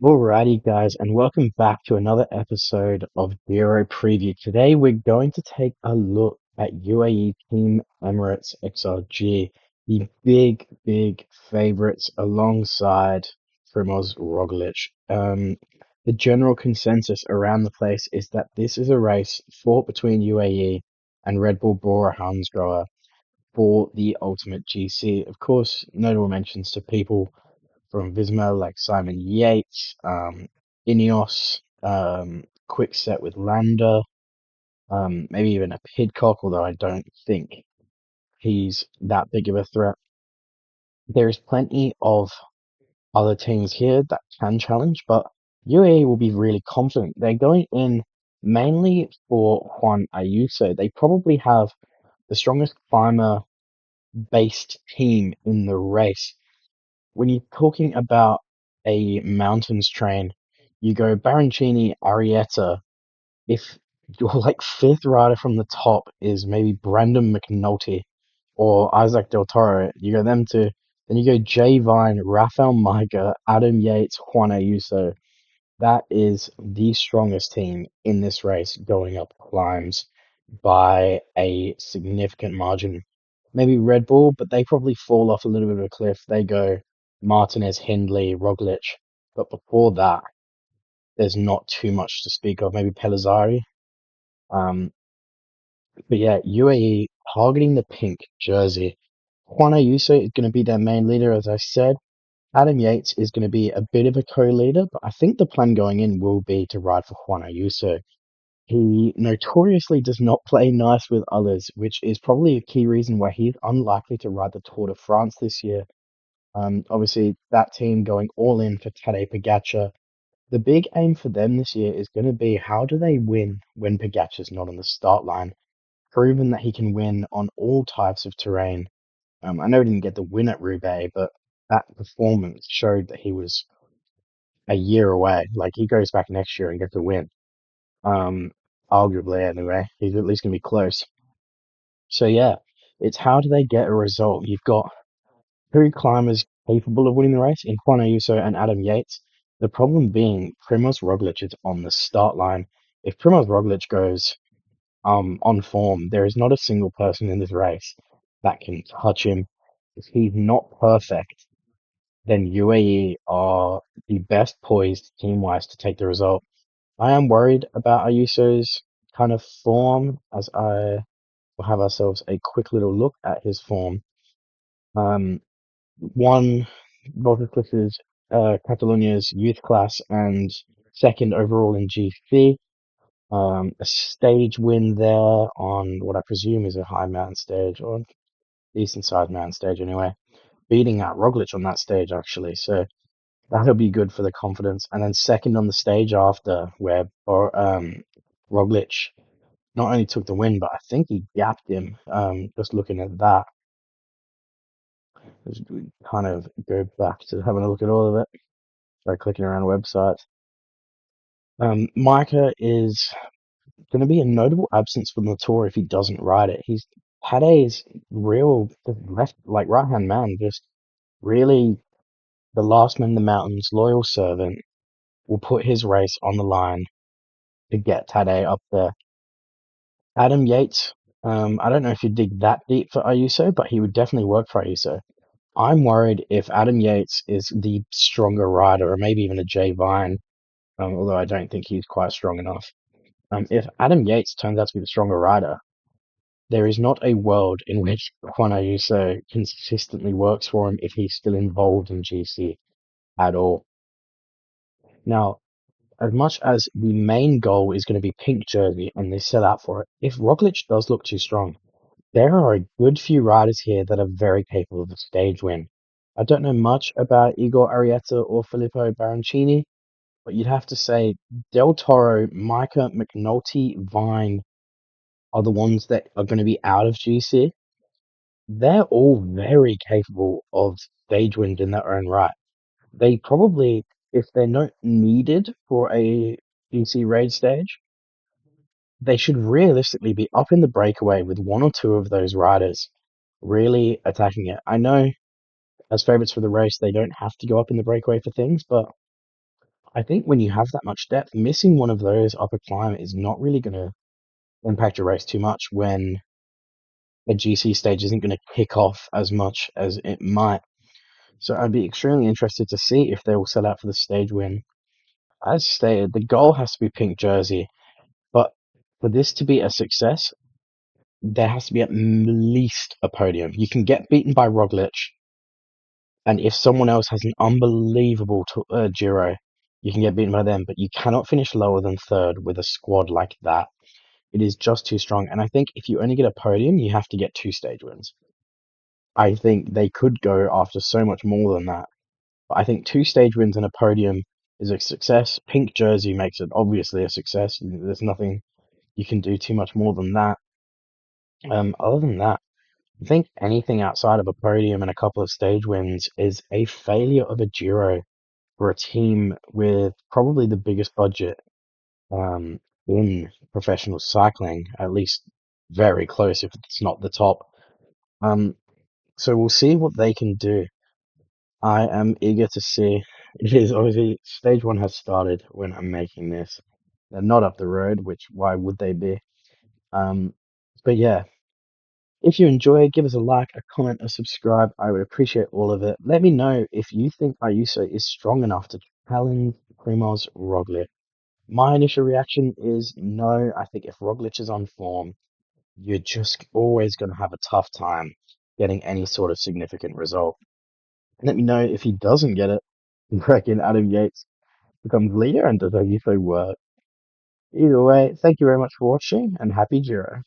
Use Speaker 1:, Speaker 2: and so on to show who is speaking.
Speaker 1: Alrighty, guys, and welcome back to another episode of Giro Preview. Today, we're going to take a look at UAE Team Emirates XRG, the big favorites alongside Primoz Roglic. The general consensus around the place is that this is a race fought between UAE and Red Bull Bora Hansgrohe for the ultimate GC. Of course, notable mentions to people from Visma like Simon Yates, Ineos, Quick Set with Landa, maybe even a Pidcock, although I don't think he's that big of a threat. There's plenty of other teams here that can challenge, but UAE will be really confident. They're going in mainly for Juan Ayuso. They probably have the strongest climber based team in the race. When you're talking about a mountains train, you go Baroncini, Arietta. If your like fifth rider from the top is maybe Brandon McNulty or Isaac Del Toro, you go them two. Then you go Jay Vine, Rafael Micah, Adam Yates, Juan Ayuso. That is the strongest team in this race going up climbs by a significant margin. Maybe Red Bull, but they probably fall off a little bit of a cliff. They go Martinez, Hindley, Roglic. But before that, there's not too much to speak of. Maybe Pellizzari. Um, but yeah, UAE targeting the pink jersey. Juan Ayuso is going to be their main leader, as I said. Adam Yates is going to be a bit of a co-leader, but I think the plan going in will be to ride for Juan Ayuso. He notoriously does not play nice with others, which is probably a key reason why he's unlikely to ride the Tour de France this year. Obviously, that team going all in for Tadej Pogacar. The big aim for them this year is going to be how do they win when Pogacar's not on the start line? Proven that he can win on all types of terrain. I know he didn't get the win at Roubaix, but that performance showed that he was a year away. Like he goes back next year and gets a win. Um, Arguably anyway, he's at least going to be close. So yeah, it's how do they get a result? You've got two climbers capable of winning the race in Juan Ayuso and Adam Yates. The problem being Primoz Roglic is on the start line. If Primoz Roglic goes on form, there is not a single person in this race that can touch him. If he's not perfect, then UAE are the best poised team wise to take the result. I am worried about Ayuso's kind of form as I will have ourselves a quick little look at his form. Um, Won Roglič's Catalonia's youth class and second overall in GC. A stage win there on what I presume is a high mountain stage or decent sized mountain stage anyway. Beating out Roglic on that stage actually, so that'll be good for the confidence. And then second on the stage after, where Roglic not only took the win, but I think he gapped him. Just looking at that, as we kind of go back to having a look at all of it. By clicking around websites. Micah is going to be a notable absence from the tour if he doesn't ride it. He's Tadej's real just left, like right hand man, just really the last man in the mountains, loyal servant, will put his race on the line to get Tadej up there. Adam Yates, I don't know if you dig that deep for Ayuso, but he would definitely work for Ayuso. I'm worried if Adam Yates is the stronger rider, or maybe even a Jay Vine, although I don't think he's quite strong enough. If Adam Yates turns out to be the stronger rider, there is not a world in which Juan Ayuso consistently works for him if he's still involved in GC at all. Now, as much as the main goal is going to be pink jersey and they set out for it, if Roglic does look too strong, there are a good few riders here that are very capable of a stage win. I don't know much about Igor Arietta or Filippo Baroncini, but you'd have to say Del Toro, Micah, McNulty, Vine are the ones that are going to be out of GC. They're all very capable of stage wins in their own right. They probably, if they're not needed for a GC raid stage, they should realistically be up in the breakaway with one or two of those riders really attacking it. I know as favorites for the race, they don't have to go up in the breakaway for things, but I think when you have that much depth, missing one of those upper climb is not really going to impact your race too much when a GC stage isn't going to kick off as much as it might. So I'd be extremely interested to see if they will set out for the stage win. As stated, the goal has to be pink jersey, but for this to be a success, there has to be at least a podium. You can get beaten by Roglic, and if someone else has an unbelievable Giro, you can get beaten by them, but you cannot finish lower than third with a squad like that. It is just too strong. And I think if you only get a podium, you have to get two stage wins. I think they could go after so much more than that. But I think two stage wins and a podium is a success. Pink jersey makes it obviously a success. There's nothing you can do too much more than that. Other than that, I think anything outside of a podium and a couple of stage wins is a failure of a Giro for a team with probably the biggest budget um, in professional cycling, at least very close, if it's not the top. Um, so we'll see what they can do. I am eager to see. It is obviously stage one has started when I'm making this. They're not up the road, which why would they be? Um, but yeah, if you enjoy, give us a like, a comment, a subscribe. I would appreciate all of it. Let me know if you think Ayuso is strong enough to challenge Primoz Roglic. My initial reaction is no. I think if Roglic is on form, you're just always going to have a tough time getting any sort of significant result. Let me know if he doesn't get it. You reckon Adam Yates becomes leader and does Ayuso work? Either way, thank you very much for watching and happy Giro.